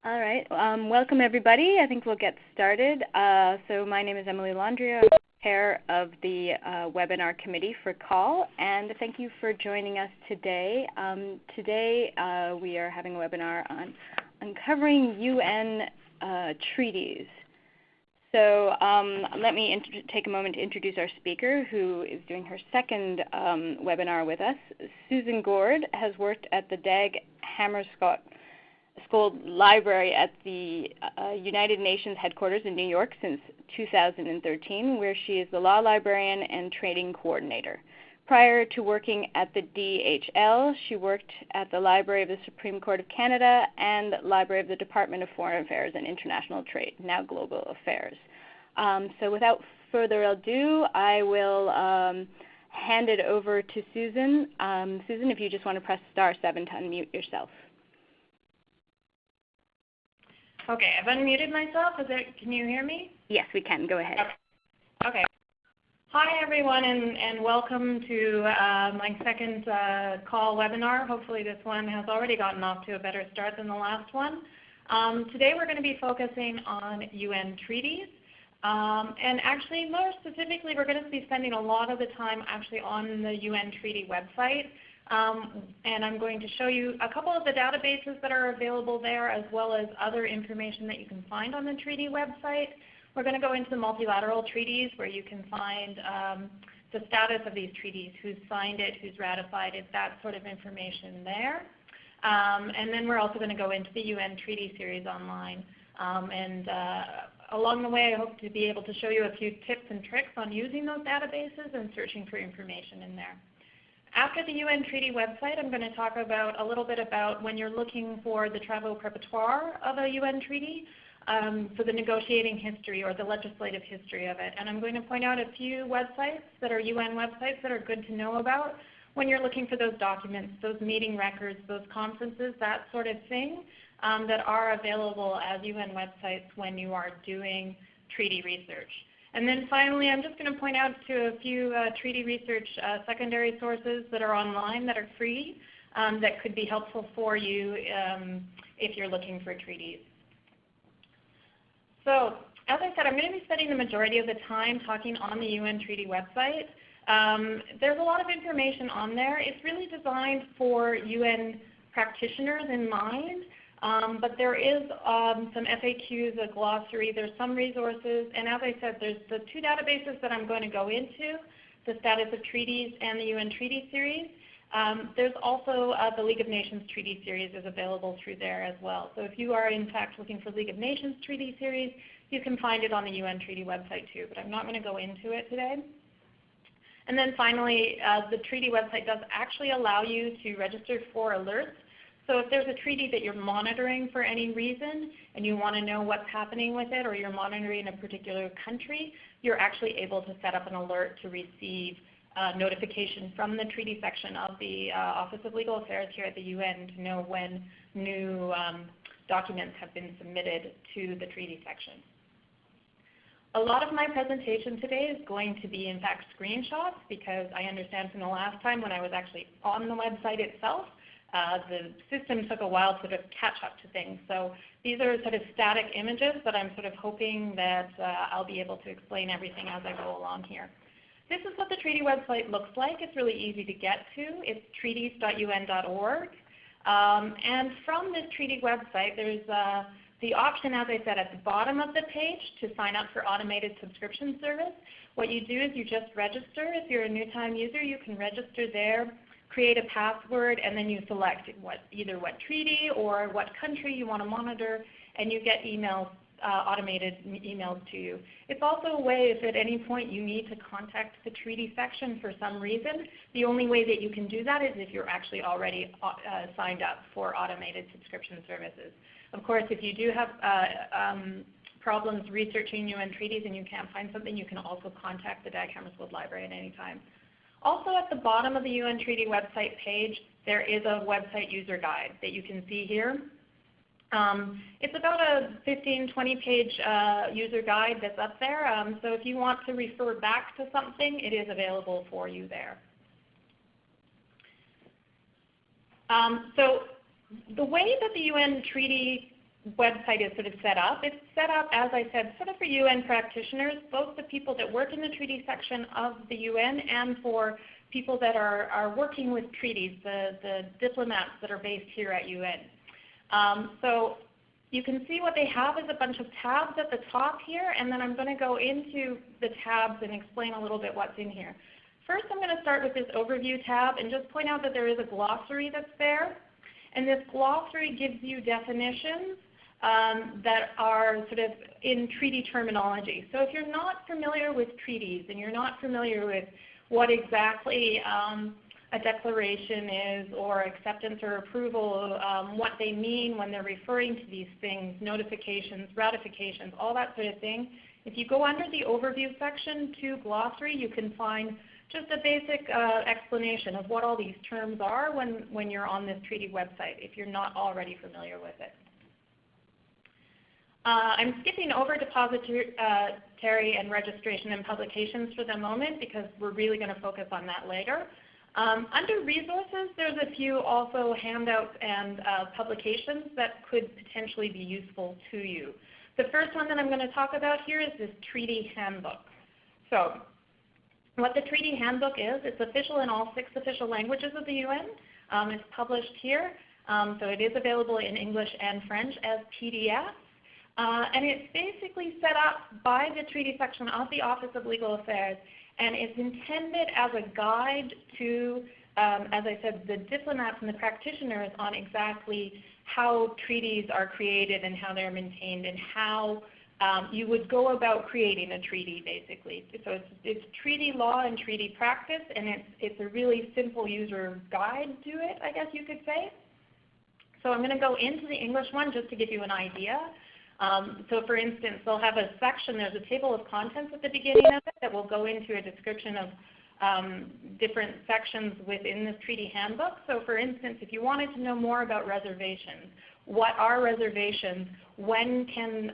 All right. Welcome, everybody. I think we'll get started. So my name is Emily Landria, chair of the webinar committee for CALL, and thank you for joining us today. Today we are having a webinar on uncovering UN treaties. So let me take a moment to introduce our speaker, who is doing her second webinar with us. Susan Gord has worked at the Dag Hammarskjöld School Library at the United Nations headquarters in New York since 2013, where she is the law librarian and training coordinator. Prior to working at the DHL, she worked at the Library of the Supreme Court of Canada and Library of the Department of Foreign Affairs and International Trade, now Global Affairs. So without further ado, I will hand it over to Susan. Susan, if you just want to press *7 to unmute yourself. Okay, I've unmuted myself. Can you hear me? Yes, we can. Go ahead. Okay. Hi, everyone, and welcome to my second CALL webinar. Hopefully this one has already gotten off to a better start than the last one. Today we're going to be focusing on UN treaties. And actually, more specifically, we're going to be spending a lot of the time actually on the UN treaty website. And I'm going to show you a couple of the databases that are available there, as well as other information that you can find on the treaty website. We're going to go into the multilateral treaties, where you can find the status of these treaties, who's signed it, who's ratified it, that sort of information there. And then we're also going to go into the UN treaty series online. Along the way, I hope to be able to show you a few tips and tricks on using those databases and searching for information in there. After the UN treaty website, I'm going to talk about a little bit about when you're looking for the travaux préparatoires of a UN treaty, for the negotiating history or the legislative history of it. And I'm going to point out a few websites that are UN websites that are good to know about when you're looking for those documents, those meeting records, those conferences, that sort of thing, that are available as UN websites when you are doing treaty research. And then finally, I'm just going to point out to a few treaty research secondary sources that are online that are free, that could be helpful for you if you're looking for treaties. So as I said, I'm going to be spending the majority of the time talking on the UN treaty website. There's a lot of information on there. It's really designed for UN practitioners in mind. But there is some FAQs, a glossary, there's some resources, and as I said, there's the two databases that I'm going to go into, the status of treaties and the UN treaty series. There's also the League of Nations treaty series is available through there as well. So if you are in fact looking for League of Nations treaty series, you can find it on the UN treaty website too, but I'm not going to go into it today. And then finally, the treaty website does actually allow you to register for alerts. So if there's a treaty that you're monitoring for any reason and you want to know what's happening with it, or you're monitoring a particular country, you're actually able to set up an alert to receive notification from the treaty section of the Office of Legal Affairs here at the UN to know when new documents have been submitted to the treaty section. A lot of my presentation today is going to be in fact screenshots, because I understand from the last time when I was actually on the website itself, the system took a while to sort of catch up to things. So these are sort of static images, but I'm sort of hoping that I'll be able to explain everything as I go along here. This is what the treaty website looks like. It's really easy to get to. It's treaties.un.org. And from this treaty website, there's the option, as I said, at the bottom of the page to sign up for automated subscription service. What you do is you just register. If you're a new-time user, you can register there, create a password, and then you select either what treaty or what country you want to monitor, and you get emails, automated emails to you. It's also a way if at any point you need to contact the treaty section for some reason, the only way that you can do that is if you're actually already signed up for automated subscription services. Of course, if you do have problems researching UN treaties and you can't find something, you can also contact the Dag Hammarskjöld Library at any time. Also at the bottom of the UN treaty website page, there is a website user guide that you can see here. It's about a 15-20 page user guide that's up there. So if you want to refer back to something, it is available for you there. So the way that the UN treaty website is sort of set up. It's set up, as I said, sort of for UN practitioners, both the people that work in the treaty section of the UN and for people that are working with treaties, the diplomats that are based here at UN. So you can see what they have is a bunch of tabs at the top here, and then I'm going to go into the tabs and explain a little bit what's in here. First, I'm going to start with this overview tab and just point out that there is a glossary that's there. And this glossary gives you definitions that are sort of in treaty terminology. So if you're not familiar with treaties and you're not familiar with what exactly a declaration is, or acceptance or approval, what they mean when they're referring to these things, notifications, ratifications, all that sort of thing, if you go under the overview section to glossary, you can find just a basic explanation of what all these terms are when you're on this treaty website, if you're not already familiar with it. I'm skipping over depository and registration and publications for the moment because we're really going to focus on that later. Under resources, there's a few also handouts and publications that could potentially be useful to you. The first one that I'm going to talk about here is this treaty handbook. So what the treaty handbook is, it's official in all 6 official languages of the UN. It's published here, so it is available in English and French as PDF. And it's basically set up by the treaty section of the Office of Legal Affairs, and it's intended as a guide to, as I said, the diplomats and the practitioners on exactly how treaties are created and how they're maintained and how you would go about creating a treaty, basically. So it's treaty law and treaty practice, and it's a really simple user guide to it, I guess you could say. So I'm going to go into the English one just to give you an idea. So for instance, they'll have a section, there's a table of contents at the beginning of it that will go into a description of different sections within this treaty handbook. So for instance, if you wanted to know more about reservations, what are reservations, when can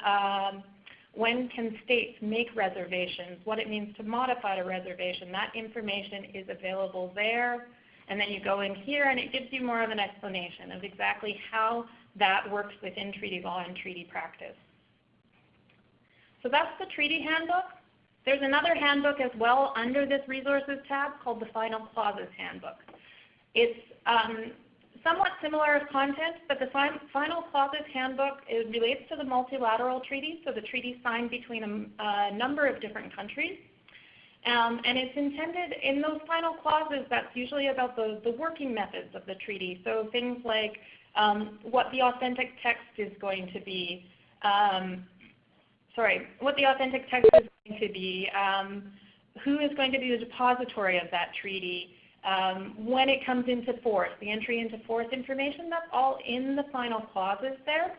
states make reservations, what it means to modify a reservation, that information is available there. And then you go in here and it gives you more of an explanation of exactly how that works within treaty law and treaty practice. So that's the treaty handbook. There's another handbook as well under this resources tab called the Final Clauses Handbook. It's somewhat similar content, but the Final Clauses Handbook, it relates to the multilateral treaties, so the treaties signed between a number of different countries. And it's intended in those final clauses, that's usually about the working methods of the treaty. So things like what the authentic text is going to be, who is going to be the depository of that treaty, when it comes into force, the entry into force information, that's all in the final clauses there.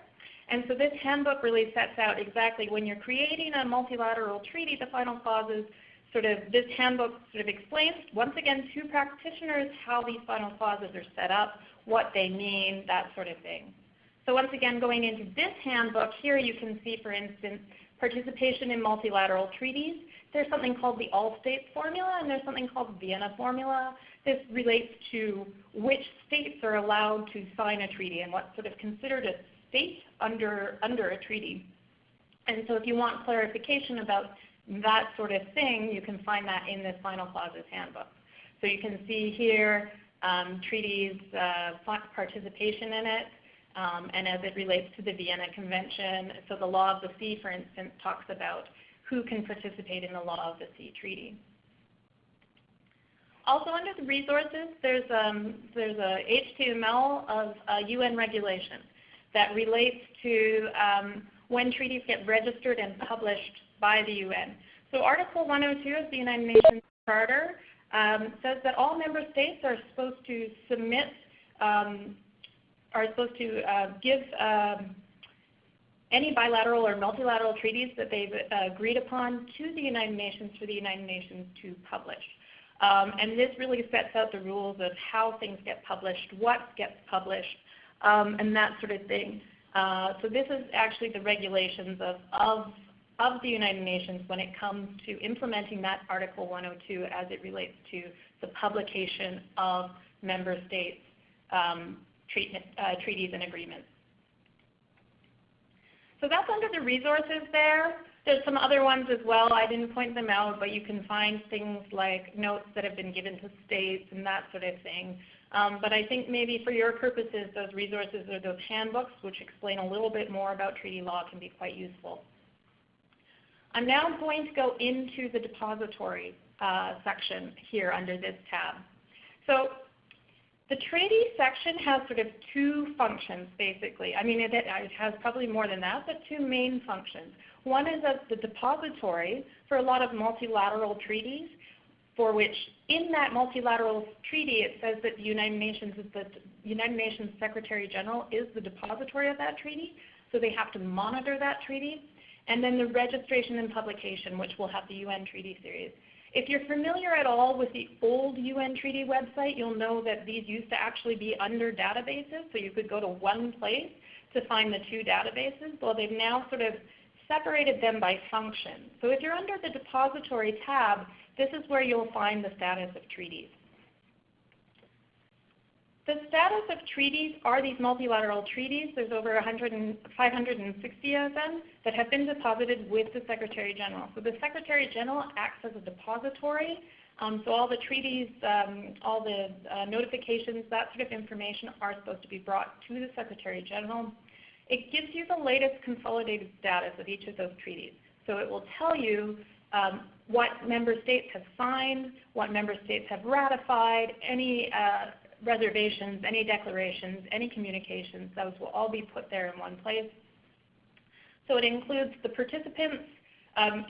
And so this handbook really sets out exactly when you're creating a multilateral treaty, the final clauses, this handbook sort of explains, once again, to practitioners how these final clauses are set up, what they mean, that sort of thing. So once again, going into this handbook, here you can see, for instance, participation in multilateral treaties. There's something called the All-States Formula, and there's something called the Vienna Formula. This relates to which states are allowed to sign a treaty and what's sort of considered a state under a treaty. And so if you want clarification about that sort of thing, you can find that in this Final Clauses Handbook. So you can see here treaties, participation in it, and as it relates to the Vienna Convention. So the Law of the Sea, for instance, talks about who can participate in the Law of the Sea Treaty. Also under the resources, there's a HTML of UN regulation that relates to when treaties get registered and published by the UN. So Article 102 of the United Nations Charter says that all member states are supposed to submit, give any bilateral or multilateral treaties that they've agreed upon to the United Nations for the United Nations to publish. And this really sets out the rules of how things get published, what gets published, and that sort of thing. So this is actually the regulations of the United Nations when it comes to implementing that Article 102 as it relates to the publication of member states' treaties and agreements. So that's under the resources there. There's some other ones as well. I didn't point them out, but you can find things like notes that have been given to states and that sort of thing. But I think maybe for your purposes, those resources or those handbooks, which explain a little bit more about treaty law, can be quite useful. I'm now going to go into the depository section here under this tab. So the treaty section has sort of two functions, basically. I mean, it has probably more than that, but two main functions. One is as the depository for a lot of multilateral treaties, for which in that multilateral treaty it says that the United Nations Secretary General is the depository of that treaty, so they have to monitor that treaty. And then the registration and publication, which will have the UN Treaty Series. If you're familiar at all with the old UN Treaty website, you'll know that these used to actually be under databases, so you could go to one place to find the two databases. Well, they've now sort of separated them by function. So if you're under the depository tab, this is where you'll find the status of treaties. The status of treaties are these multilateral treaties. There's over 560 of them that have been deposited with the Secretary General. So the Secretary General acts as a depository. So all the treaties, all the notifications, that sort of information are supposed to be brought to the Secretary General. It gives you the latest consolidated status of each of those treaties. So it will tell you what member states have signed, what member states have ratified, any reservations, any declarations, any communications. Those will all be put there in one place. So it includes the participants,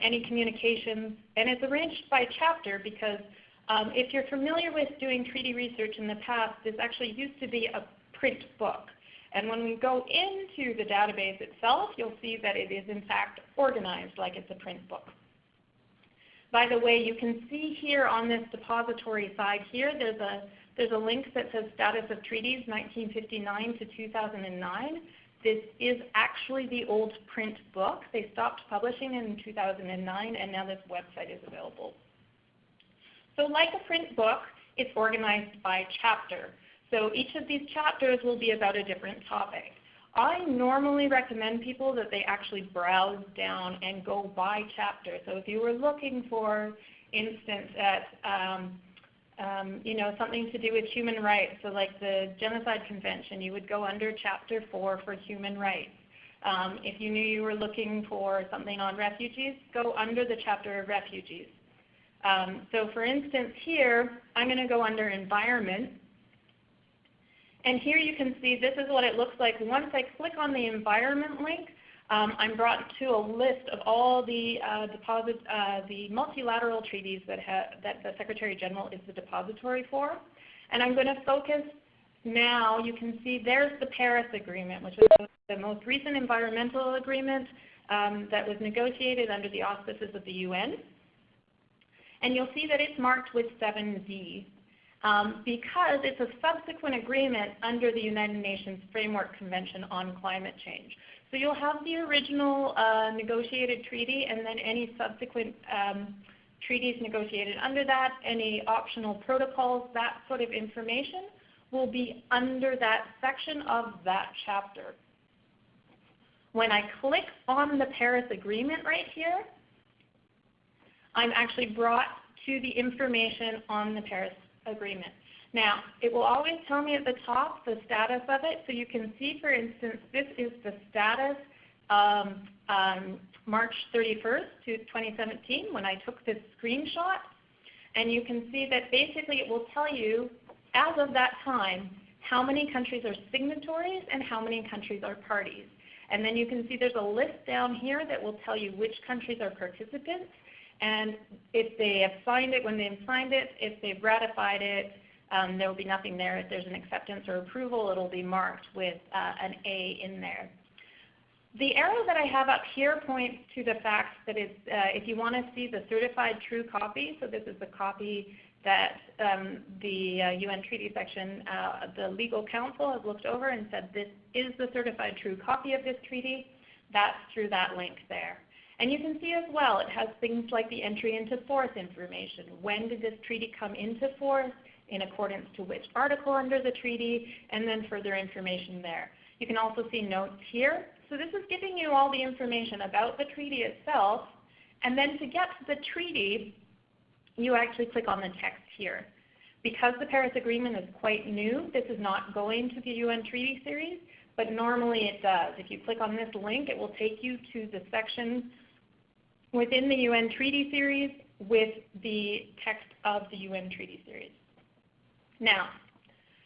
any communications, and it's arranged by chapter because if you're familiar with doing treaty research in the past, this actually used to be a print book. And when we go into the database itself, you'll see that it is in fact organized like it's a print book. By the way, you can see here on this depository side here, there's a link that says Status of Treaties 1959 to 2009. This is actually the old print book. They stopped publishing in 2009, and now this website is available. So like a print book, it's organized by chapter. So each of these chapters will be about a different topic. I normally recommend people that they actually browse down and go by chapter. So if you were looking for instance at something to do with human rights, so like the Genocide Convention, you would go under Chapter 4 for human rights. If you knew you were looking for something on refugees, go under the chapter of refugees. So for instance here, I'm going to go under environment. And here you can see this is what it looks like. Once I click on the environment link, I'm brought to a list of all the the multilateral treaties that the Secretary General is the depository for. And I'm going to focus now, you can see there's the Paris Agreement, which was the most recent environmental agreement that was negotiated under the auspices of the UN. And you'll see that it's marked with 7D. Because it's a subsequent agreement under the United Nations Framework Convention on Climate Change. So you'll have the original negotiated treaty and then any subsequent treaties negotiated under that, any optional protocols, that sort of information will be under that section of that chapter. When I click on the Paris Agreement right here, I'm actually brought to the information on the Paris Agreement. Now, it will always tell me at the top the status of it. So you can see, for instance, this is the status March 31st, 2017, when I took this screenshot. And you can see that basically it will tell you, as of that time, how many countries are signatories and how many countries are parties. And then you can see there's a list down here that will tell you which countries are participants. And if they have signed it, when they've signed it, if they've ratified it, there will be nothing there. If there's an acceptance or approval, it will be marked with an A in there. The arrow that I have up here points to the fact that it's, if you want to see the certified true copy, so this is the copy that the UN Treaty Section, the legal counsel has looked over and said this is the certified true copy of this treaty, that's through that link there. And you can see as well, it has things like the entry into force information. When did this treaty come into force, in accordance to which article under the treaty, and then further information there. You can also see notes here. So this is giving you all the information about the treaty itself, and then to get to the treaty, you actually click on the text here. Because the Paris Agreement is quite new, this is not going to the UN Treaty Series, but normally it does. If you click on this link, it will take you to the section within the UN Treaty Series with the text of the UN Treaty Series. Now,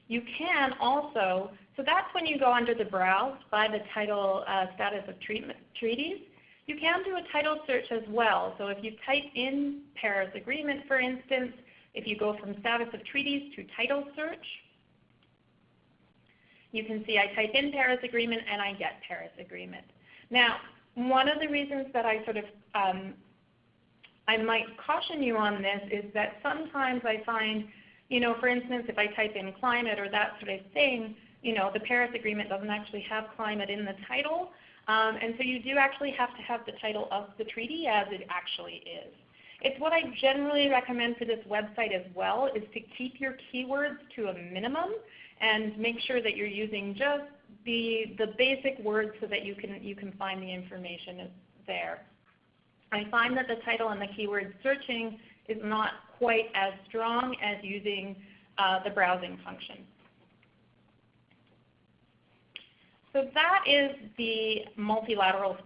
you can also, so that's when you go under the browse by the title status of treaties. You can do a title search as well. So if you type in Paris Agreement, for instance, if you go from status of treaties to title search, you can see I type in Paris Agreement and I get Paris Agreement. Now, one of the reasons that I sort of, I might caution you on this is that sometimes I find, for instance, if I type in climate or that sort of thing, the Paris Agreement doesn't actually have climate in the title. And so you do actually have to have the title of the treaty as it actually is. It's what I generally recommend for this website as well, is to keep your keywords to a minimum and make sure that you're using just the basic words so that you can find the information there. I find that the title and the keyword searching is not quite as strong as using the browsing function. So that is the multilateral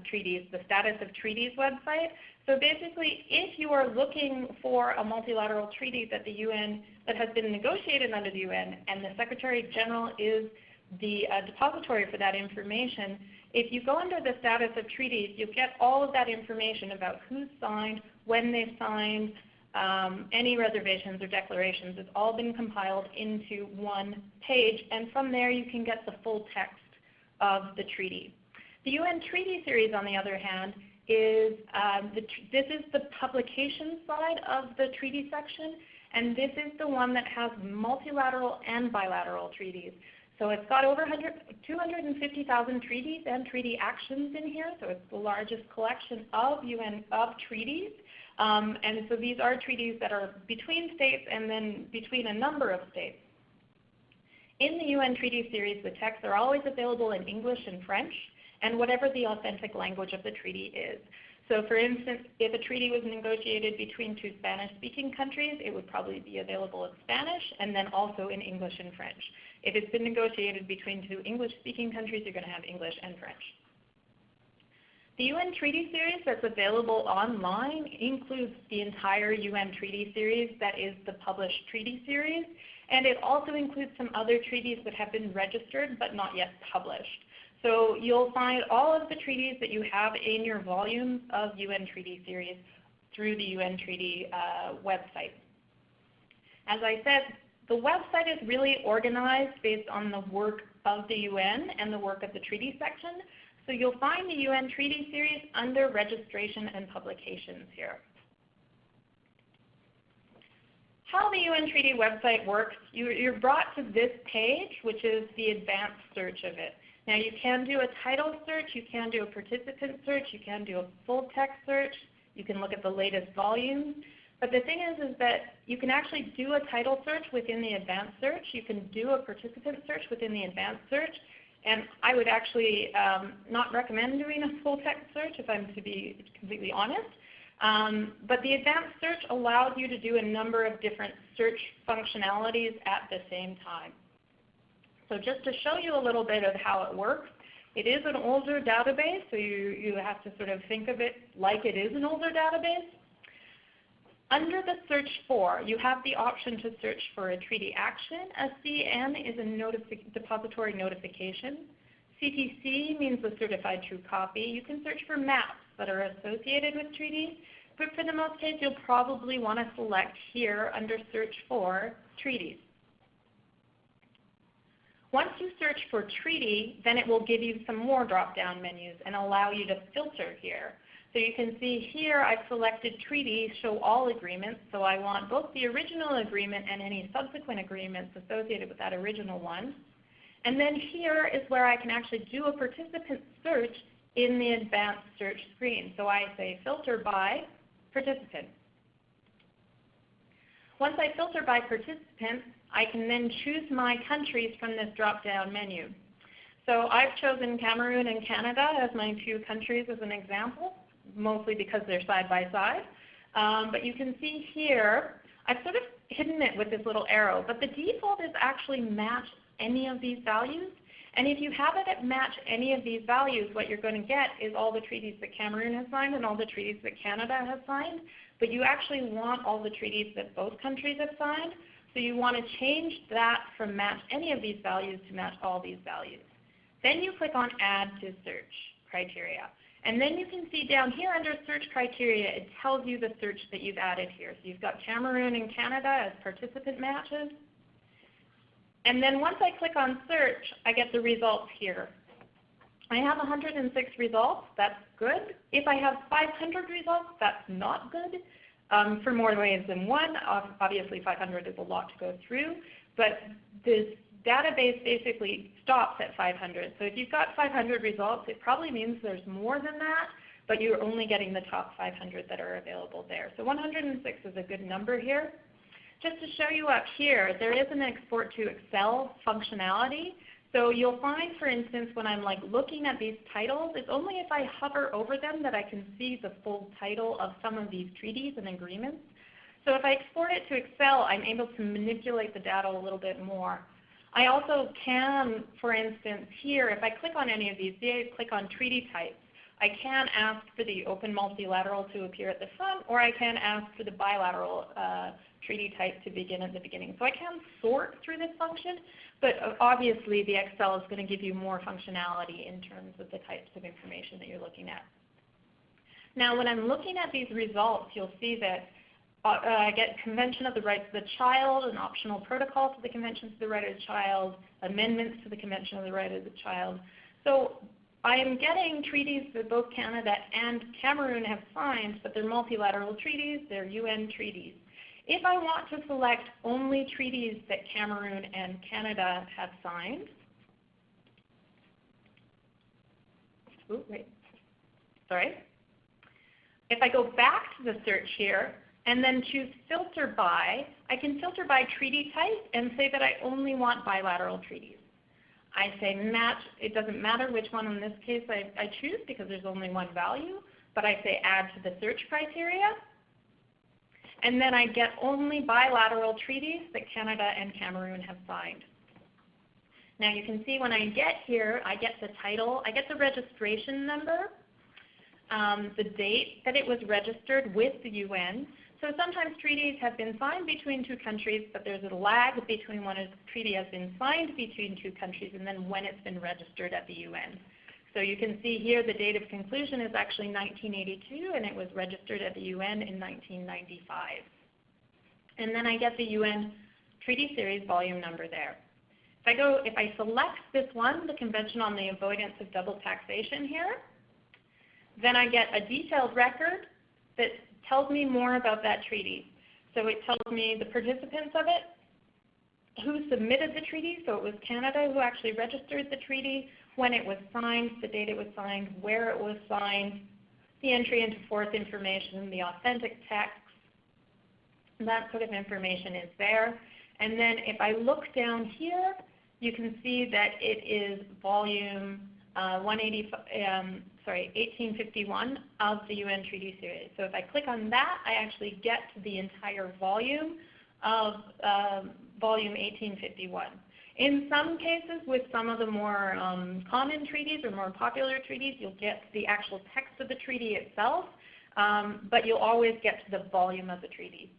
treaties, the status of treaties website. So basically, if you are looking for a multilateral treaty that the UN, that has been negotiated under the UN, and the Secretary General is the depository for that information, if you go under the status of treaties, you get all of that information about who signed, when they signed, any reservations or declarations. It's all been compiled into one page, and from there you can get the full text of the treaty. The UN Treaty Series, on the other hand, is this is the publication side of the treaty section, and this is the one that has multilateral and bilateral treaties. So it's got over 250,000 treaties and treaty actions in here, so it's the largest collection of treaties. And so these are treaties that are between states and then between a number of states. In the UN Treaty Series, the texts are always available in English and French, and whatever the authentic language of the treaty is. So for instance, if a treaty was negotiated between two Spanish-speaking countries, it would probably be available in Spanish and then also in English and French. If it's been negotiated between two English-speaking countries, you're going to have English and French. The UN Treaty Series that's available online includes the entire UN Treaty Series that is the published treaty series, and it also includes some other treaties that have been registered but not yet published. So you'll find all of the treaties that you have in your volumes of UN Treaty Series through the UN Treaty website. As I said, the website is really organized based on the work of the UN and the work of the treaty section. So you'll find the UN Treaty Series under Registration and Publications here. How the UN Treaty website works, you're brought to this page, which is the advanced search of it. Now you can do a title search, you can do a participant search, you can do a full text search, you can look at the latest volumes. But the thing is that you can actually do a title search within the advanced search, you can do a participant search within the advanced search, and I would actually not recommend doing a full text search if I'm to be completely honest. But the advanced search allows you to do a number of different search functionalities at the same time. So just to show you a little bit of how it works, it is an older database, so you have to sort of think of it like it is an older database. Under the search for, you have the option to search for a treaty action. A CN is a depository notification. CTC means the certified true copy. You can search for maps that are associated with treaties, but for the most case, you'll probably want to select here under search for treaties. Once you search for treaty, then it will give you some more drop-down menus and allow you to filter here. So you can see here I've selected treaty, show all agreements, so I want both the original agreement and any subsequent agreements associated with that original one. And then here is where I can actually do a participant search in the advanced search screen. So I say filter by participant. Once I filter by participant, I can then choose my countries from this drop-down menu. So I've chosen Cameroon and Canada as my two countries as an example, mostly because they're side by side. But you can see here, I've sort of hidden it with this little arrow, but the default is actually match any of these values. And if you have it at match any of these values, what you're going to get is all the treaties that Cameroon has signed and all the treaties that Canada has signed. But you actually want all the treaties that both countries have signed. So you want to change that from match any of these values to match all these values. Then you click on Add to Search Criteria. And then you can see down here under Search Criteria, it tells you the search that you've added here. So you've got Cameroon and Canada as participant matches. And then once I click on Search, I get the results here. I have 106 results. That's good. If I have 500 results, that's not good. For more ways than one, obviously 500 is a lot to go through. But this database basically stops at 500. So if you've got 500 results, it probably means there's more than that, but you're only getting the top 500 that are available there. So 106 is a good number here. Just to show you up here, there is an export to Excel functionality. So you'll find, for instance, when I'm looking at these titles, it's only if I hover over them that I can see the full title of some of these treaties and agreements. So if I export it to Excel, I'm able to manipulate the data a little bit more. I also can, for instance, here, if I click on any of these, say I click on treaty types, I can ask for the open multilateral to appear at the front, or I can ask for the bilateral treaty type to begin at the beginning. So I can sort through this function, but obviously the Excel is going to give you more functionality in terms of the types of information that you're looking at. Now when I'm looking at these results, you'll see that I get Convention of the Rights of the Child, an optional protocol to the Convention of the Right of the Child, amendments to the Convention of the Right of the Child. So I am getting treaties that both Canada and Cameroon have signed, but they're multilateral treaties, they're UN treaties. If I want to select only treaties that Cameroon and Canada have signed, if I go back to the search here and then choose Filter By, I can filter by treaty type and say that I only want bilateral treaties. I say match, it doesn't matter which one in this case I choose because there's only one value, but I say add to the search criteria. And then I get only bilateral treaties that Canada and Cameroon have signed. Now you can see when I get here, I get the title, I get the registration number, the date that it was registered with the UN. So sometimes treaties have been signed between two countries, but there's a lag between when a treaty has been signed between two countries and then when it's been registered at the UN. So you can see here the date of conclusion is actually 1982, and it was registered at the UN in 1995. And then I get the UN Treaty Series volume number there. If I select this one, the Convention on the Avoidance of Double Taxation here, then I get a detailed record that tells me more about that treaty. So it tells me the participants of it, who submitted the treaty, so it was Canada who actually registered the treaty, when it was signed, the date it was signed, where it was signed, the entry into force information, the authentic text, that sort of information is there. And then if I look down here, you can see that it is volume 1851 of the UN Treaty Series. So if I click on that, I actually get to the entire volume of volume 1851. In some cases, with some of the more common treaties or more popular treaties, you'll get the actual text of the treaty itself, but you'll always get to the volume of the treaty.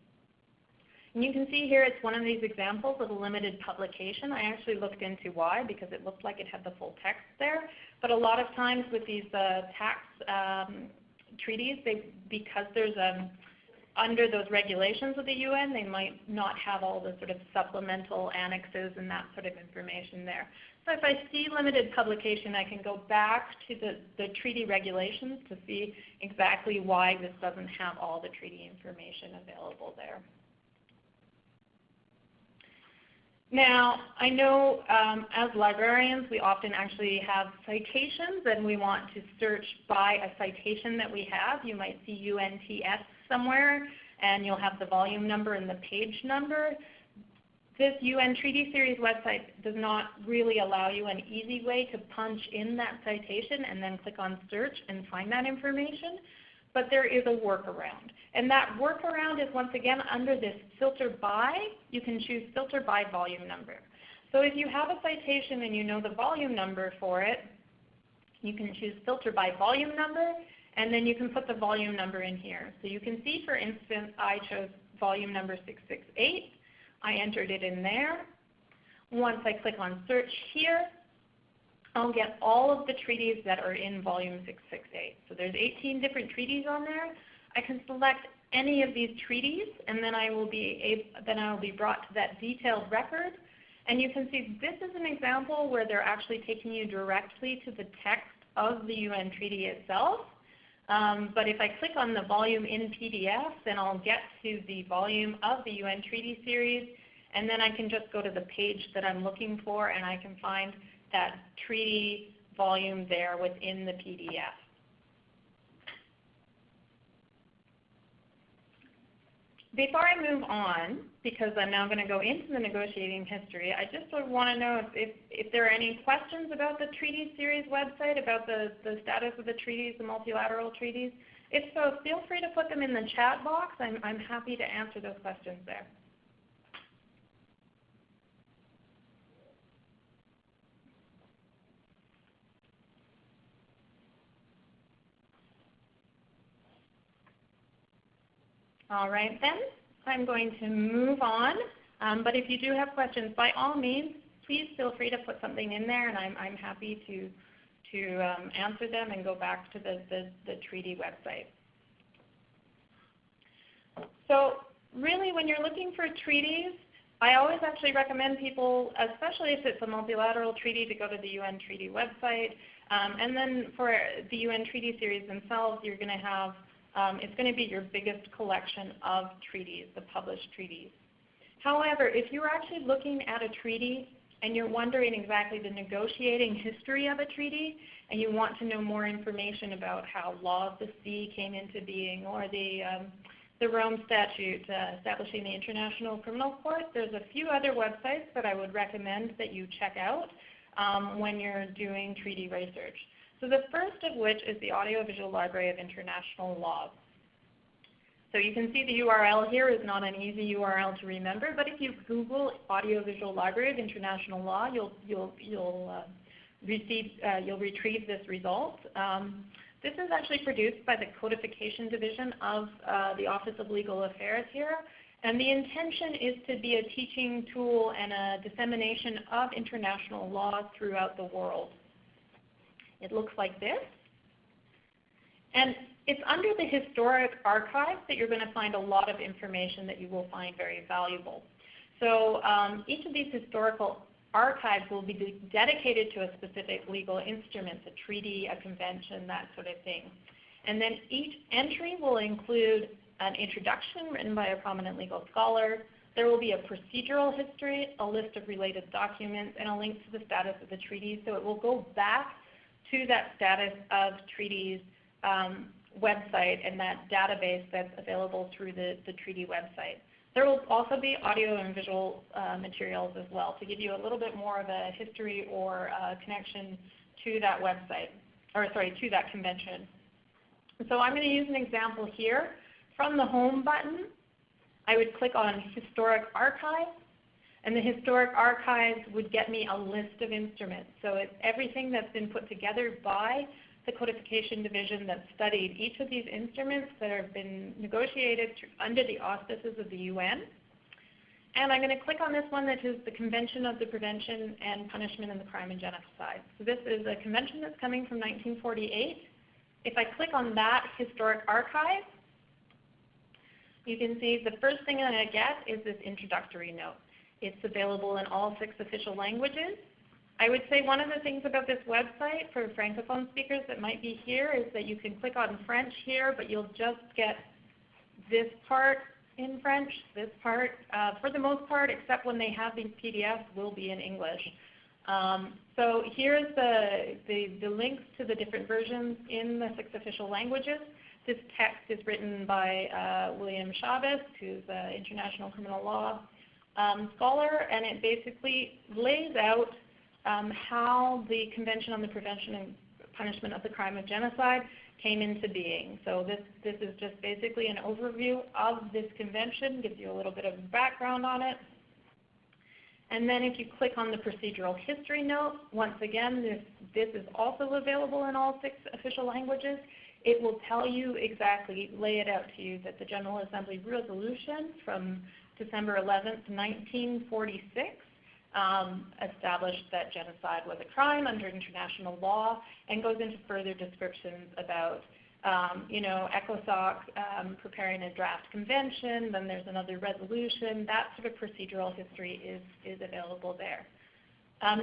And you can see here it's one of these examples of a limited publication. I actually looked into why, because it looked like it had the full text there. But a lot of times with these tax treaties, because there's under those regulations of the UN, they might not have all the sort of supplemental annexes and that sort of information there. So if I see limited publication, I can go back to the treaty regulations to see exactly why this doesn't have all the treaty information available there. Now, I know as librarians, we often actually have citations, and we want to search by a citation that we have. You might see UNTS somewhere, and you'll have the volume number and the page number. This UN Treaty Series website does not really allow you an easy way to punch in that citation and then click on search and find that information, but there is a workaround. And that workaround is once again under this filter by. You can choose filter by volume number. So if you have a citation and you know the volume number for it, you can choose filter by volume number, and then you can put the volume number in here. So you can see, for instance, I chose volume number 668. I entered it in there. Once I click on search here, I'll get all of the treaties that are in volume 668. So there's 18 different treaties on there. I can select any of these treaties, and then I will be brought to that detailed record. And you can see this is an example where they're actually taking you directly to the text of the UN treaty itself. But if I click on the volume in PDF, then I'll get to the volume of the UN Treaty Series, and then I can just go to the page that I'm looking for, and I can find that treaty volume there within the PDF. Before I move on, because I'm now going to go into the negotiating history, I just want to know if there are any questions about the Treaty Series website, about the status of the treaties, the multilateral treaties. If so, feel free to put them in the chat box. I'm happy to answer those questions there. All right then, I'm going to move on. But if you do have questions, by all means, please feel free to put something in there, and I'm happy to answer them and go back to the treaty website. So really, when you're looking for treaties, I always actually recommend people, especially if it's a multilateral treaty, to go to the UN Treaty website. And then for the UN Treaty Series themselves, you're going to have it's going to be your biggest collection of treaties, the published treaties. However, if you're actually looking at a treaty and you're wondering exactly the negotiating history of a treaty, and you want to know more information about how law of the sea came into being, or the Rome Statute establishing the International Criminal Court, there's a few other websites that I would recommend that you check out when you're doing treaty research. So the first of which is the Audiovisual Library of International Law. So you can see the URL here is not an easy URL to remember, but if you Google Audiovisual Library of International Law, you'll retrieve this result. This is actually produced by the Codification Division of the Office of Legal Affairs here, and the intention is to be a teaching tool and a dissemination of international law throughout the world. It looks like this. And it's under the historic archives that you're going to find a lot of information that you will find very valuable. So each of these historical archives will be dedicated to a specific legal instrument, a treaty, a convention, that sort of thing. And then each entry will include an introduction written by a prominent legal scholar. There will be a procedural history, a list of related documents, and a link to the status of the treaty. So it will go back to that status of treaties website and that database that's available through the treaty website. There will also be audio and visual materials as well to give you a little bit more of a history or connection to that website, or sorry, to that convention. So I'm going to use an example here. From the Home button, I would click on Historic Archives, and the Historic Archives would get me a list of instruments. So it's everything that's been put together by the Codification Division that studied each of these instruments that have been negotiated under the auspices of the UN. And I'm going to click on this one that is the Convention of the Prevention and Punishment of the Crime and Genocide. So this is a convention that's coming from 1948. If I click on that historic archive, you can see the first thing that I get is this introductory note. It's available in all 6 official languages. I would say one of the things about this website for Francophone speakers that might be here is that you can click on French here, but you'll just get this part in French. This part, for the most part, except when they have these PDFs, will be in English. So here's the links to the different versions in the 6 official languages. This text is written by William Chavez, who's an international criminal law scholar, and it basically lays out how the Convention on the Prevention and Punishment of the Crime of Genocide came into being. So this is just basically an overview of this convention, gives you a little bit of background on it. And then if you click on the procedural history note, once again, this is also available in all 6 official languages. It will tell you exactly, lay it out to you, that the General Assembly resolution from December 11th, 1946 established that genocide was a crime under international law, and goes into further descriptions about ECOSOC preparing a draft convention, then there's another resolution. That sort of procedural history is available there.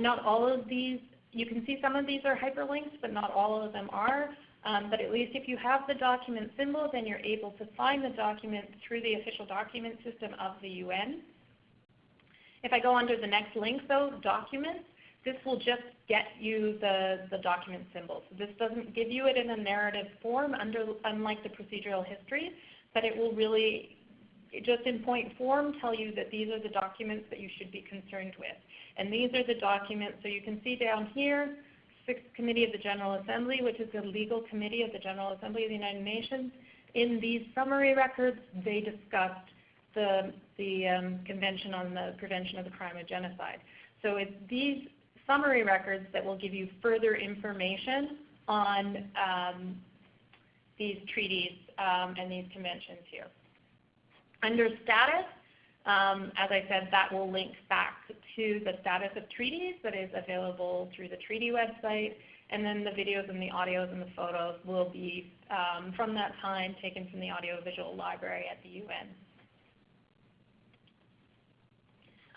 Not all of these, you can see some of these are hyperlinks, but not all of them are. But at least if you have the document symbol, then you're able to find the document through the official document system of the UN. If I go under the next link, though, documents, this will just get you the document symbol. So this doesn't give you it in a narrative form, unlike the procedural history, but it will really, just in point form, tell you that these are the documents that you should be concerned with. And these are the documents, so you can see down here, 6th Committee of the General Assembly, which is the legal committee of the General Assembly of the United Nations. In these summary records, they discussed the Convention on the Prevention of the Crime of Genocide. So it's these summary records that will give you further information on these treaties and these conventions here. Under status, as I said, that will link back to the status of treaties that is available through the treaty website, and then the videos and the audios and the photos will be from that time taken from the audiovisual library at the UN.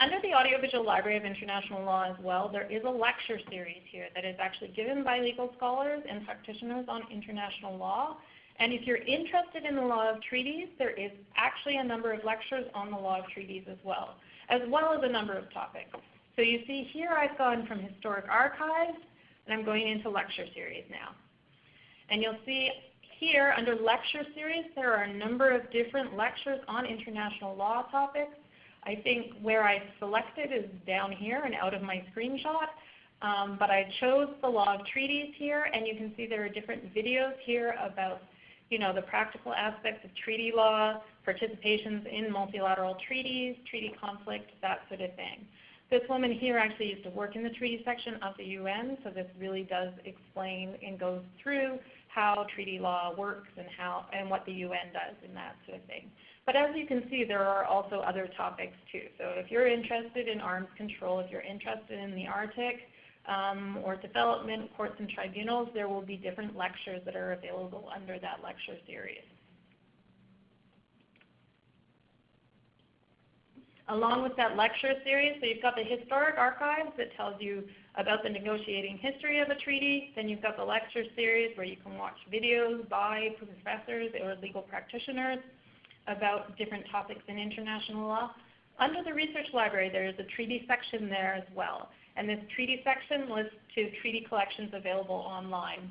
Under the Audiovisual Library of International Law as well, there is a lecture series here that is actually given by legal scholars and practitioners on international law. And if you're interested in the law of treaties, there is actually a number of lectures on the law of treaties as well as a number of topics. So you see here I've gone from historic archives, and I'm going into lecture series now. And you'll see here under lecture series, there are a number of different lectures on international law topics. I think where I selected is down here and out of my screenshot, but I chose the law of treaties here, and you can see there are different videos here about the practical aspects of treaty law, participations in multilateral treaties, treaty conflict, that sort of thing. This woman here actually used to work in the treaty section of the UN, so this really does explain and goes through how treaty law works and what the UN does and that sort of thing. But as you can see, there are also other topics too. So if you're interested in arms control, if you're interested in the Arctic or development, courts and tribunals, there will be different lectures that are available under that lecture series. Along with that lecture series, so you've got the historic archives that tells you about the negotiating history of a treaty. Then you've got the lecture series where you can watch videos by professors or legal practitioners about different topics in international law. Under the research library, there is a treaty section there as well. And this treaty section lists two treaty collections available online.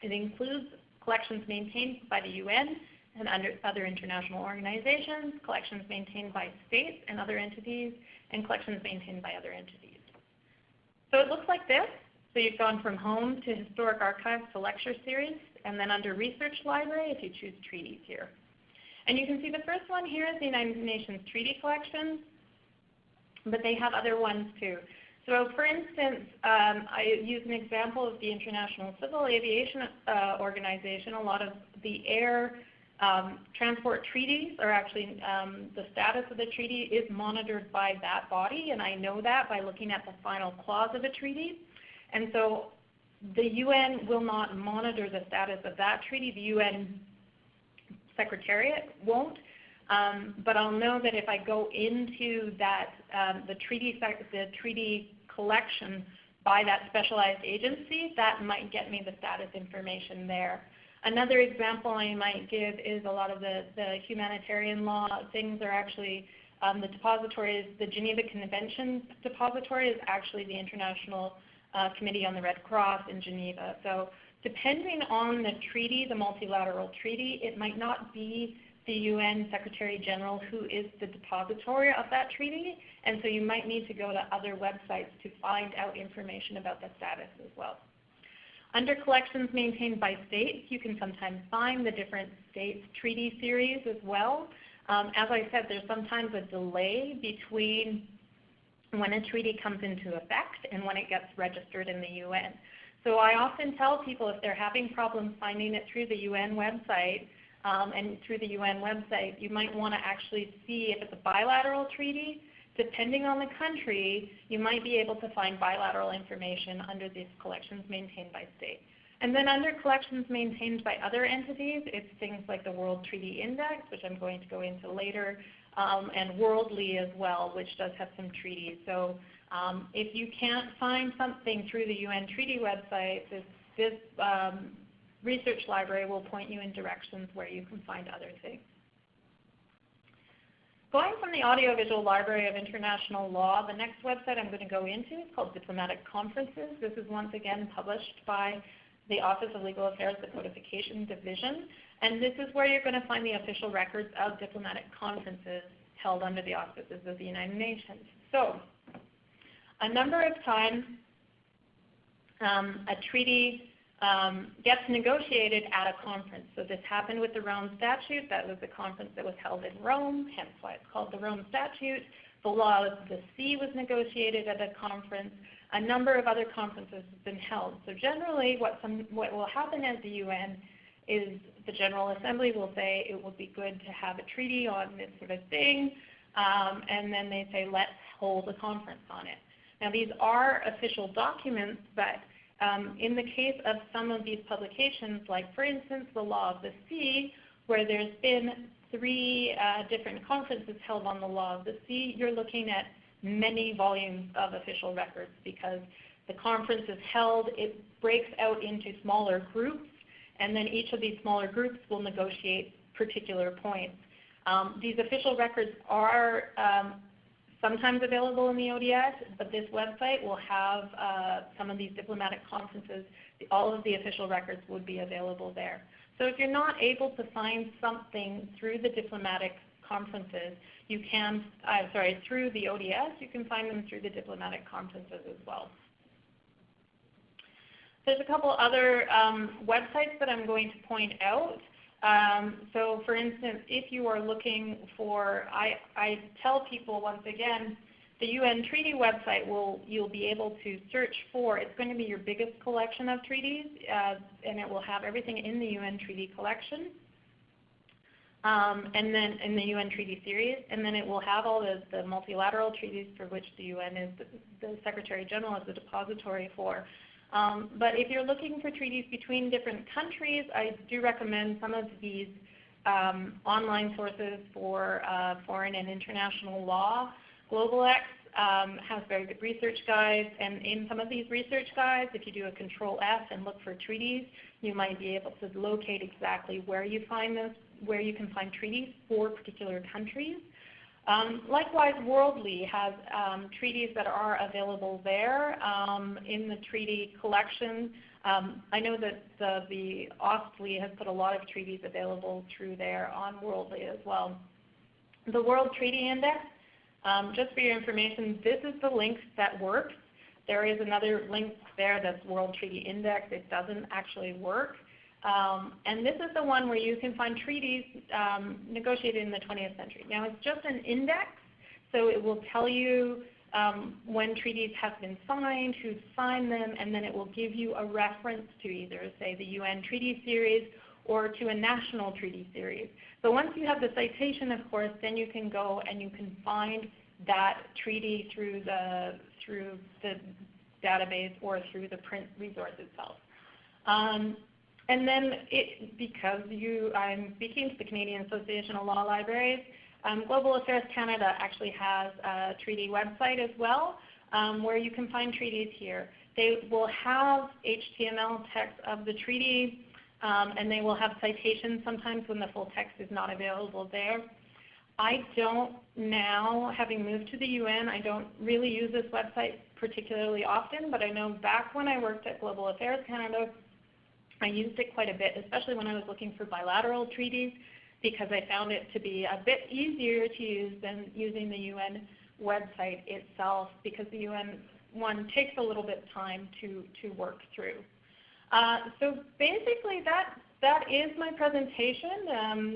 It includes collections maintained by the UN and other international organizations, collections maintained by states and other entities, and collections maintained by other entities. So it looks like this. So you've gone from home to historic archives to lecture series, and then under research library if you choose treaties here. And you can see the first one here is the United Nations Treaty Collections, but they have other ones too. So for instance, I use an example of the International Civil Aviation Organization. A lot of the air transport treaties are actually, the status of the treaty is monitored by that body, and I know that by looking at the final clause of a treaty. And so the UN will not monitor the status of that treaty. The UN Secretariat won't, but I'll know that if I go into that the treaty collection by that specialized agency, that might get me the status information there. Another example I might give is a lot of the humanitarian law things are actually the depository, the Geneva Convention depository is actually the International Committee on the Red Cross in Geneva. So depending on the treaty, the multilateral treaty, it might not be the UN Secretary General who is the depository of that treaty, and so you might need to go to other websites to find out information about the status as well. Under collections maintained by states, you can sometimes find the different states' treaty series as well. As I said, there's sometimes a delay between when a treaty comes into effect and when it gets registered in the UN. So I often tell people if they're having problems finding it through the UN website, and through the UN website, you might want to actually see if it's a bilateral treaty. Depending on the country, you might be able to find bilateral information under these collections maintained by state. And then under collections maintained by other entities, it's things like the World Treaty Index, which I'm going to go into later, and Worldly as well, which does have some treaties. So if you can't find something through the UN treaty website, this research library will point you in directions where you can find other things. Going from the Audiovisual Library of International Law, the next website I'm going to go into is called Diplomatic Conferences. This is once again published by the Office of Legal Affairs, the Codification Division, and this is where you're going to find the official records of diplomatic conferences held under the auspices of the United Nations. So, a number of times a treaty gets negotiated at a conference. So this happened with the Rome Statute. That was a conference that was held in Rome, hence why it's called the Rome Statute. The Law of the Sea was negotiated at a conference. A number of other conferences have been held. So generally what will happen at the UN is the General Assembly will say it would be good to have a treaty on this sort of thing, and then they say let's hold a conference on it. Now these are official documents, but in the case of some of these publications, like for instance the Law of the Sea, where there's been 3 different conferences held on the Law of the Sea, you're looking at many volumes of official records because the conference is held, it breaks out into smaller groups, and then each of these smaller groups will negotiate particular points. These official records are sometimes available in the ODS, but this website will have some of these diplomatic conferences. All of the official records would be available there. So if you're not able to find something through the diplomatic conferences, you can, through the ODS, you can find them through the diplomatic conferences as well. There's a couple other websites that I'm going to point out. So for instance, if you are looking for, I tell people once again, the UN treaty website you'll be able to search for, it's going to be your biggest collection of treaties, and it will have everything in the UN treaty collection, and then in the UN treaty series, and then it will have all the multilateral treaties for which the UN is the Secretary General is the depository for. But if you're looking for treaties between different countries, I do recommend some of these online sources for foreign and international law. GlobalX has very good research guides, and in some of these research guides, if you do a Control-F and look for treaties, you might be able to locate exactly where you find this, where you can find treaties for particular countries. Likewise, Worldly has treaties that are available there in the treaty collection. I know that the OSCE has put a lot of treaties available through there on Worldly as well. The World Treaty Index, just for your information, this is the link that works. There is another link there that's World Treaty Index. It doesn't actually work. And this is the one where you can find treaties negotiated in the 20th century. Now it's just an index, so it will tell you when treaties have been signed, who signed them, and then it will give you a reference to either, say, the UN treaty series or to a national treaty series. So once you have the citation, of course, then you can go and you can find that treaty through the database or through the print resource itself. And then, because I'm speaking to the Canadian Association of Law Libraries, Global Affairs Canada actually has a treaty website as well, where you can find treaties here. They will have HTML text of the treaty, and they will have citations sometimes when the full text is not available there. I don't now, having moved to the UN, I don't really use this website particularly often, but I know back when I worked at Global Affairs Canada, I used it quite a bit, especially when I was looking for bilateral treaties, because I found it to be a bit easier to use than using the UN website itself, because the UN one takes a little bit of time to work through. So basically that is my presentation.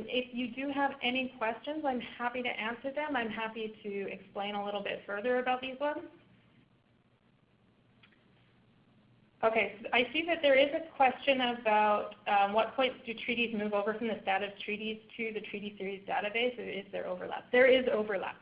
If you do have any questions, I'm happy to answer them. I'm happy to explain a little bit further about these ones. Okay, so I see that there is a question about what point do treaties move over from the status treaties to the treaty series database, or is there overlap? There is overlap.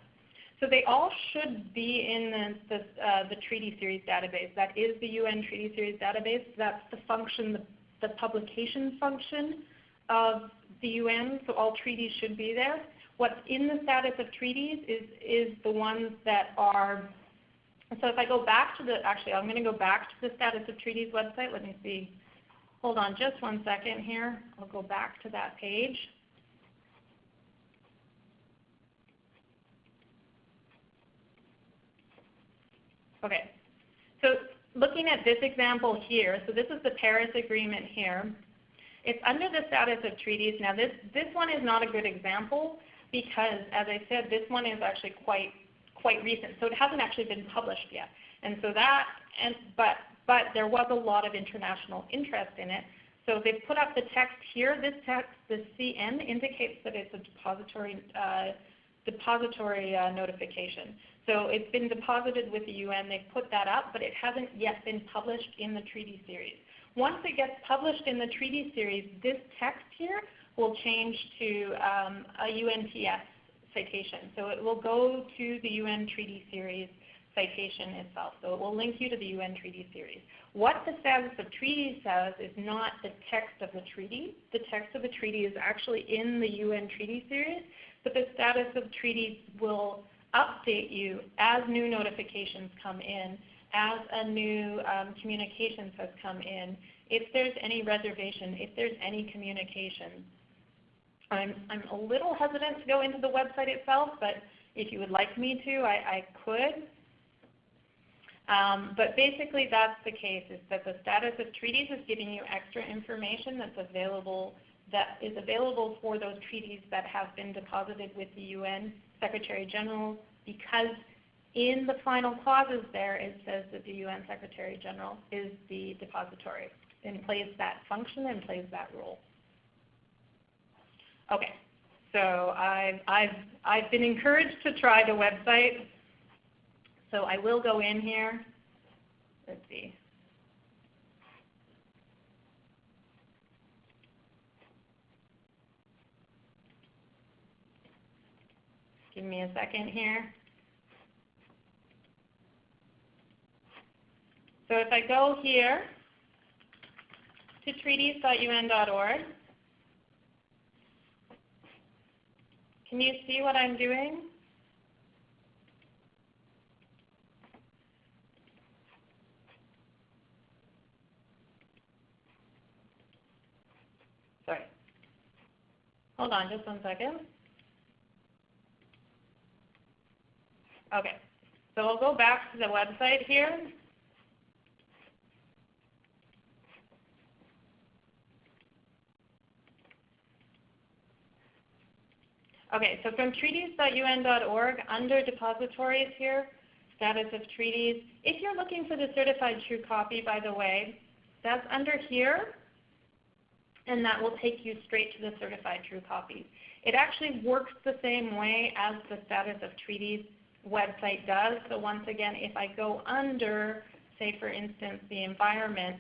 So they all should be in the treaty series database. That is the UN treaty series database. That's the function, the publication function of the UN, so all treaties should be there. What's in the status of treaties is the ones that are, so if I go back to actually I'm going to go back to the status of treaties website. Let me see. Hold on just one second here. I'll go back to that page. Okay, so looking at this example here, so this is the Paris Agreement here. It's under the status of treaties. Now this one is not a good example because, as I said, this one is actually quite recent, so it hasn't actually been published yet. And so but there was a lot of international interest in it. So they've put up the text here. This text, the CN, indicates that it's a depository notification. So it's been deposited with the UN. They've put that up, but it hasn't yet been published in the treaty series. Once it gets published in the treaty series, this text here will change to a UNTS citation. So it will go to the UN treaty series citation itself. So it will link you to the UN treaty series. What the status of treaties says is not the text of the treaty. The text of the treaty is actually in the UN treaty series, but the status of treaties will update you as new notifications come in, as a new communications has come in, if there's any reservation, if there's any communication. I'm a little hesitant to go into the website itself, but if you would like me to, I could. But basically that's the case, is that the status of treaties is giving you extra information that is available for those treaties that have been deposited with the UN Secretary General, because in the final clauses there it says that the UN Secretary General is the depository and plays that function and plays that role. Okay, so I've been encouraged to try the website, so I will go in here. Let's see. Give me a second here. So if I go here to treaties.un.org, can you see what I'm doing? Sorry. Hold on just one second. Okay, so I'll go back to the website here. Okay, so from treaties.un.org, under depositories here, status of treaties. If you're looking for the certified true copy, by the way, that's under here, and that will take you straight to the certified true copies. It actually works the same way as the status of treaties website does. So once again, if I go under, say for instance, the environment,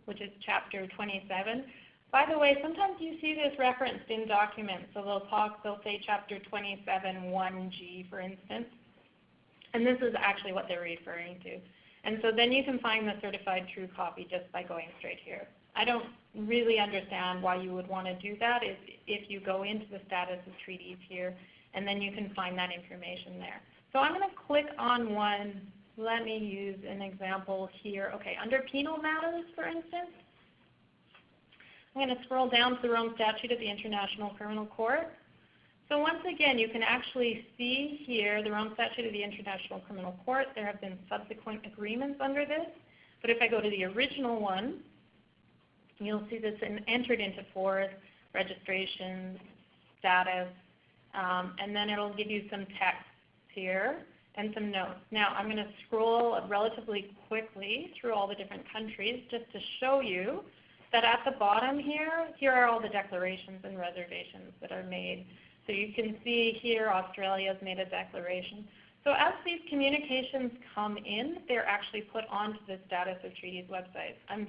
which is chapter 27. By the way, sometimes you see this referenced in documents. So they'll say chapter 27, 1G, for instance. And this is actually what they're referring to. And so then you can find the certified true copy just by going straight here. I don't really understand why you would want to do that if you go into the status of treaties here, and then you can find that information there. So I'm going to click on one. Let me use an example here. Okay, under penal matters, for instance, I'm going to scroll down to the Rome Statute of the International Criminal Court. So once again, you can actually see here the Rome Statute of the International Criminal Court. There have been subsequent agreements under this. But if I go to the original one, you'll see this entered into force registration, status, and then it'll give you some text here and some notes. Now I'm going to scroll relatively quickly through all the different countries just to show you that at the bottom here are all the declarations and reservations that are made. So you can see here Australia's made a declaration. So as these communications come in, they're actually put onto the Status of Treaties website. I'm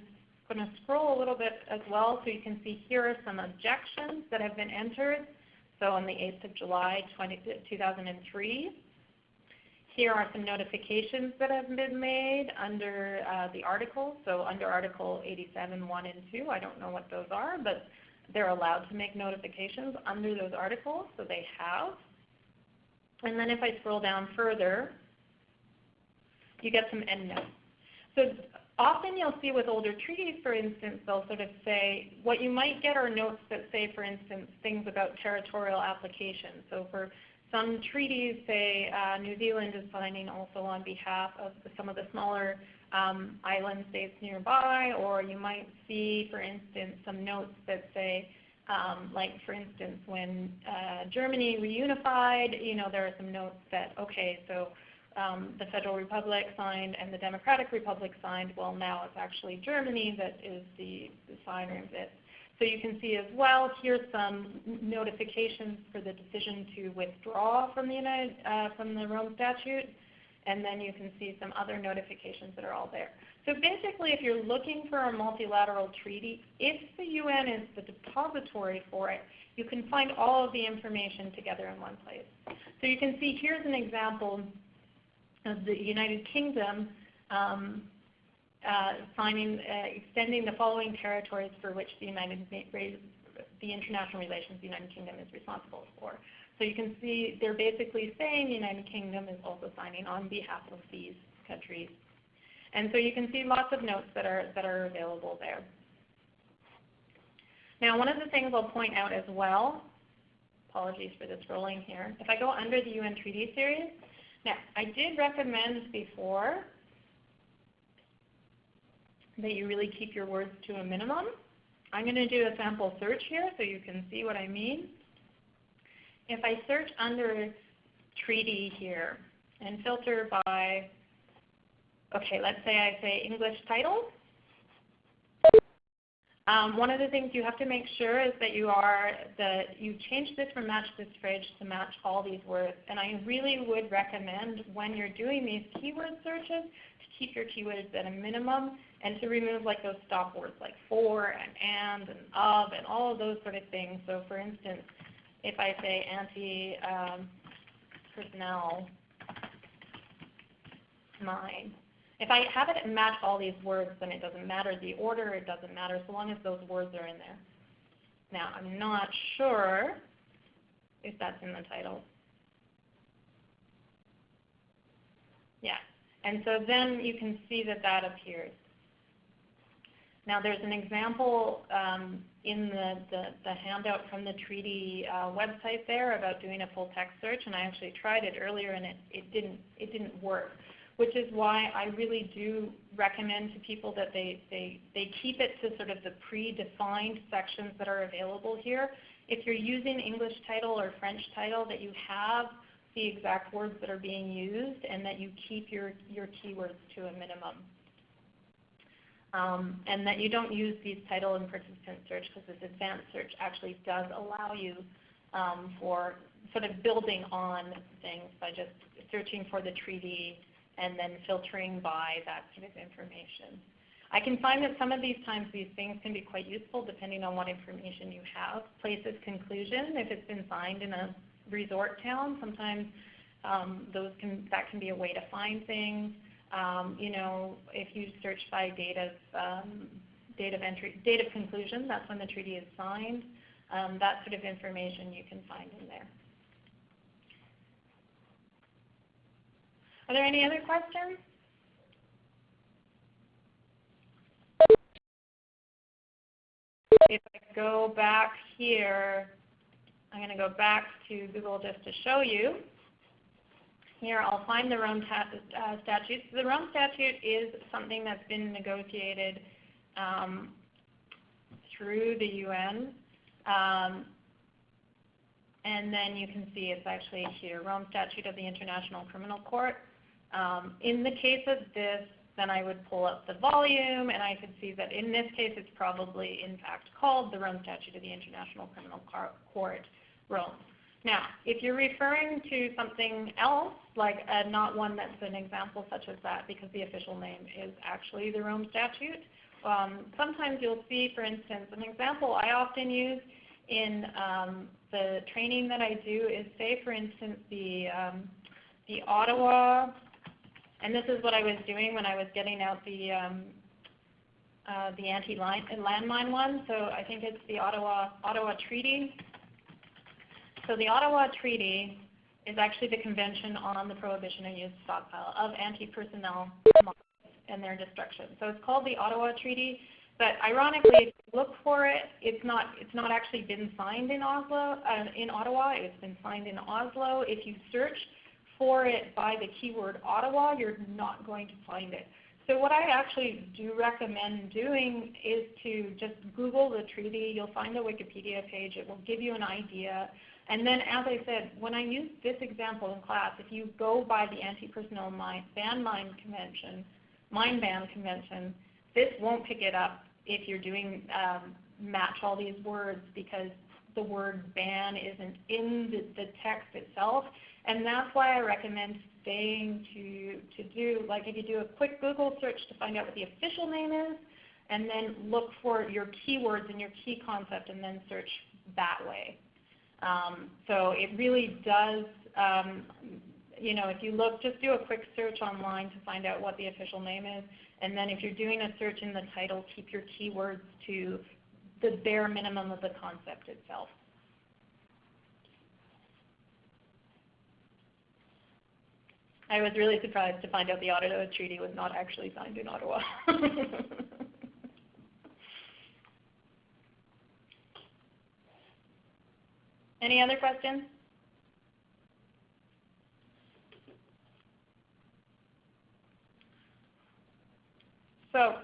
going to scroll a little bit as well so you can see here are some objections that have been entered. So on the 8th of July 2003. Here are some notifications that have been made under the article. So under Article 87, 1 and 2, I don't know what those are, but they're allowed to make notifications under those articles, so they have. And then if I scroll down further, you get some endnotes. So often you'll see with older treaties, for instance, they'll sort of say, what you might get are notes that say, for instance, things about territorial application. So for some treaties, say New Zealand is signing also on behalf of some of the smaller island states nearby, or you might see, for instance, some notes that say, like for instance, when Germany reunified, there are some notes that, okay, so the Federal Republic signed and the Democratic Republic signed. Well, now it's actually Germany that is the signer of it. So you can see as well, here's some notifications for the decision to withdraw from the Rome Statute, and then you can see some other notifications that are all there. So basically, if you're looking for a multilateral treaty, if the UN is the depository for it, you can find all of the information together in one place. So you can see here's an example of the United Kingdom extending the following territories for which the international relations the United Kingdom is responsible for. So you can see they're basically saying the United Kingdom is also signing on behalf of these countries. And so you can see lots of notes that are available there. Now one of the things I'll point out as well, apologies for the scrolling here, if I go under the UN Treaty Series, now I did recommend before that you really keep your words to a minimum. I'm going to do a sample search here so you can see what I mean. If I search under treaty here and filter by, okay, let's say I say English title. One of the things you have to make sure is that you change this from match this phrase to match all these words. And I really would recommend when you're doing these keyword searches to keep your keywords at a minimum and to remove like those stop words like for and of and all of those sort of things. So for instance, if I say anti-personnel mine, if I have it match all these words, then it doesn't matter the order, it doesn't matter so long as those words are in there. Now, I'm not sure if that's in the title. Yeah, and so then you can see that that appears. Now, there's an example in the handout from the treaty website there about doing a full text search, and I actually tried it earlier and it didn't work. Which is why I really do recommend to people that they keep it to sort of the predefined sections that are available here. If you're using English title or French title, that you have the exact words that are being used and that you keep your keywords to a minimum. And that you don't use these title and participant search because this advanced search actually does allow you for sort of building on things by just searching for the treaty and then filtering by that sort of information. I can find that some of these times these things can be quite useful depending on what information you have. Places conclusion, if it's been signed in a resort town, sometimes that can be a way to find things. If you search by date of conclusion, that's when the treaty is signed. That sort of information you can find in there. Are there any other questions? If I go back here, I'm going to go back to Google just to show you. Here I'll find the Rome Statute. So the Rome Statute is something that's been negotiated through the UN. And then you can see it's actually here, Rome Statute of the International Criminal Court. In the case of this, then I would pull up the volume, and I could see that in this case it's probably in fact called the Rome Statute of the International Criminal Court, Rome. Now, if you're referring to something else, like not one that's an example such as that, because the official name is actually the Rome Statute, sometimes you'll see, for instance, an example I often use in the training that I do is, say, for instance, the Ottawa, and this is what I was doing when I was getting out the anti-landmine one. So I think it's the Ottawa Treaty. So the Ottawa Treaty is actually the Convention on the Prohibition and Use of Stockpile of Anti-Personnel Mines and their Destruction. So it's called the Ottawa Treaty. But ironically, if you look for it, it's not actually been signed in Ottawa. It's been signed in Oslo. If you search for it by the keyword Ottawa, you're not going to find it. So what I actually do recommend doing is to just Google the treaty. You'll find a Wikipedia page. It will give you an idea. And then, as I said, when I use this example in class, if you go by the Anti-Personnel Mine Ban Convention, this won't pick it up if you're doing match all these words, because the word ban isn't in the text itself. And that's why I recommend staying to do, like if you do a quick Google search to find out what the official name is, and then look for your keywords and your key concept and then search that way. So it really does, if you look, just do a quick search online to find out what the official name is. And then if you're doing a search in the title, keep your keywords to the bare minimum of the concept itself. I was really surprised to find out the Ottawa Treaty was not actually signed in Ottawa. Any other questions? So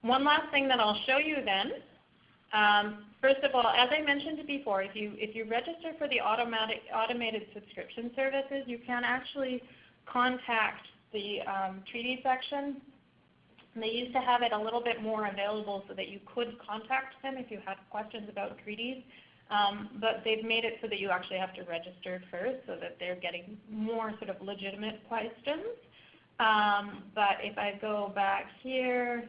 one last thing that I'll show you then. First of all, as I mentioned before, if you register for the automated subscription services, you can actually contact the treaty section. And they used to have it a little bit more available so that you could contact them if you had questions about treaties. But they've made it so that you actually have to register first so that they're getting more sort of legitimate questions. But if I go back here,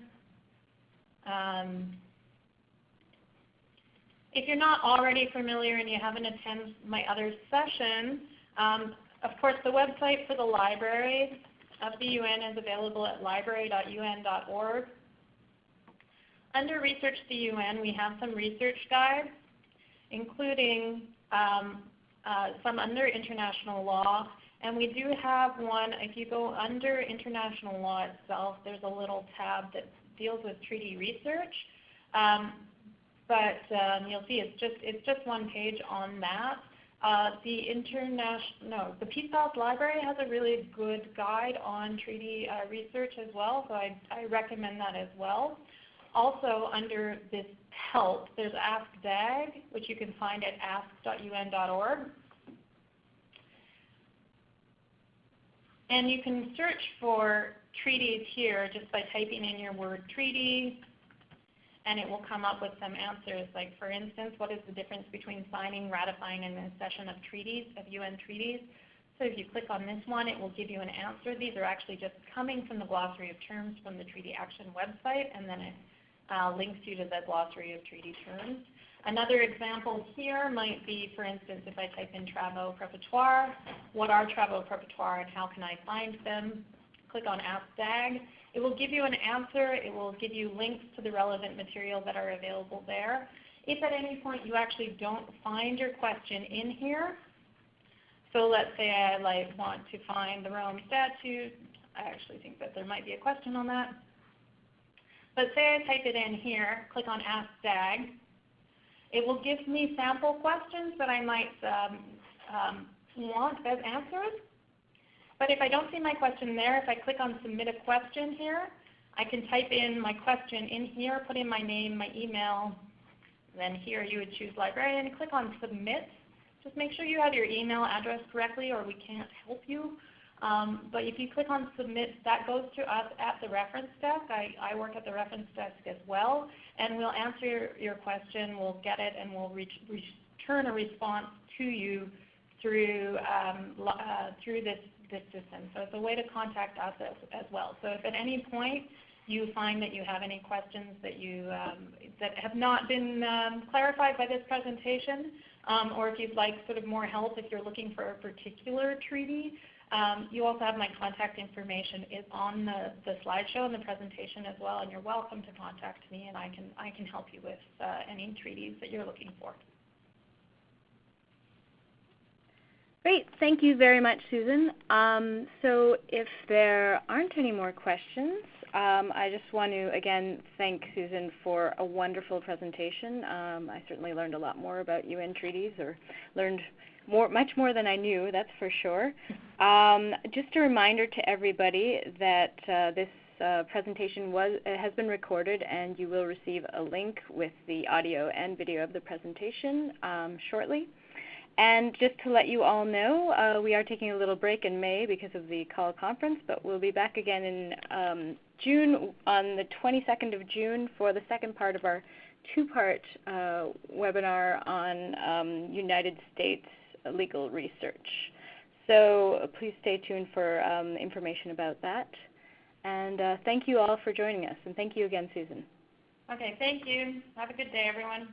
if you're not already familiar and you haven't attended my other session, of course the website for the library of the UN is available at library.un.org. Under Research the UN, we have some research guides, including some under international law. And we do have one, if you go under international law itself, there's a little tab that deals with treaty research. But you'll see it's just one page on that. The Peace Palace Library has a really good guide on treaty research as well, so I recommend that as well. Also, under this help, there's Ask DAG, which you can find at ask.un.org. And you can search for treaties here just by typing in your word treaty, and it will come up with some answers. Like, for instance, what is the difference between signing, ratifying, and accession of treaties, of UN treaties? So if you click on this one, it will give you an answer. These are actually just coming from the glossary of terms from the Treaty Action website, and then it links you to the glossary of treaty terms. Another example here might be, for instance, if I type in travaux préparatoires, what are travaux préparatoires and how can I find them? Click on Ask DAG. It will give you an answer. It will give you links to the relevant material that are available there. If at any point you actually don't find your question in here, so let's say I want to find the Rome Statute. I actually think that there might be a question on that. But say I type it in here, click on Ask DAG. It will give me sample questions that I might want as answered. But if I don't see my question there, if I click on Submit a Question here, I can type in my question in here, put in my name, my email, Then here you would choose librarian, click on submit. Just make sure you have your email address correctly or we can't help you. But if you click on submit, that goes to us at the reference desk. I work at the reference desk as well, and we'll answer your question, we'll get it, and we'll return a response to you through this system. So it's a way to contact us as well. So if at any point you find that you have any questions that that have not been clarified by this presentation, or if you'd like sort of more help if you're looking for a particular treaty, you also have my contact information is on the slideshow and the presentation as well, and you're welcome to contact me, and I can help you with any treaties that you're looking for. Great. Thank you very much, Susan. So if there aren't any more questions, I just want to, again, thank Susan for a wonderful presentation. I certainly learned a lot more about UN treaties, or learned much more than I knew, that's for sure. Just a reminder to everybody that this presentation has been recorded, and you will receive a link with the audio and video of the presentation shortly. And just to let you all know, we are taking a little break in May because of the CALL conference, but we'll be back again in June, on the 22nd of June, for the second part of our two-part webinar on United States legal research. So please stay tuned for information about that. And thank you all for joining us. And thank you again, Susan. Okay, thank you. Have a good day, everyone.